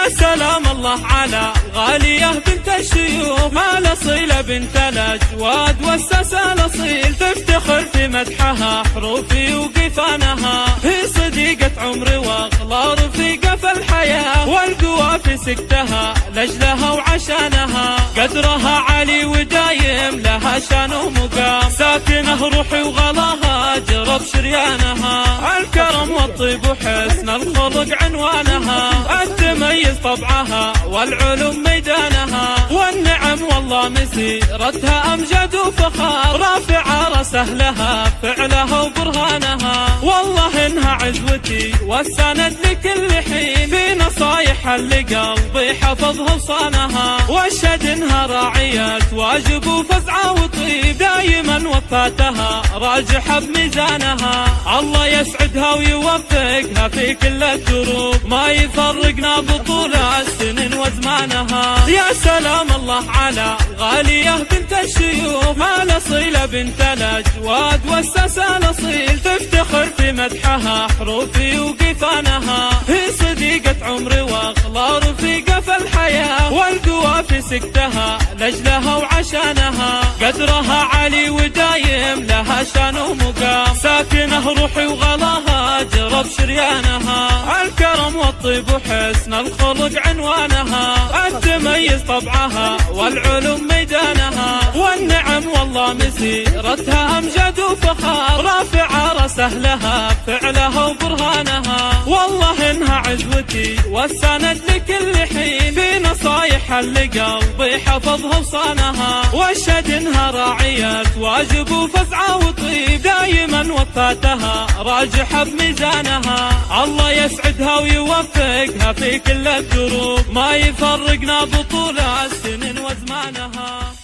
سلام الله على غالية بنت الشيوخ، ما الأصيلة بنت الأجواد والساسة الأصيل، تفتخر في مدحها حروفي وقفانها، هي صديقة عمري واغلى رفيقة في الحياة، والقوى في سكتها لأجلها وعشانها، قدرها عالي ودايم لها شان ومقام، ساكنه روحي وغلاها جرب شريانها، الكرم والطيب وحسن الخلق عنوانها، التميز طبعها والعلوم ميدانها، والنعم والله مسيرتها أمجد وفخار، رافعة راسه لها فعلها وبرهانها، والله إنها عزوتي والسند لكل حين، في نصايح اللي قلبي حفظها وصانها، واشهد إنها راعية واجب وفزعة وطيب، دايما وفاتها راجحة بميزانها، الله يسعدها ويوفقها في كل الدروب، ما يفرقنا بطول السنين وزمانها، يا سلام الله على غالية بنت الشيوخ، ما الأصيلة بنت الأجواد والساسة الأصيل، تفتخر في مدحها حروفي وقفانها، هي صديقة عمري واغلى رفيقة في الحياة، والقوى في سكتها لأجلها وعشانها، قدرها عالي ودايم لها شان ومقام، ساكنه روحي وغلاها جرب شريانها، الكرم والطيب وحسن الخلق عنوانها، التميز طبعها والعلوم ميدانها، والنعم والله مسيرتها أمجد وفخار، رافعة راسه لها فعلها وبرهانها، والله إنها عزوتي والسند لكل حين، في نصايح اللي قلبي حفظها وصانها، واشهد إنها راعية واجب وفزعة وطيب، دايما وفاتها راجحة بميزانها، الله يسعدها ويوفقها في كل الدروب، ما يفرقنا بطول السنين وزمانها.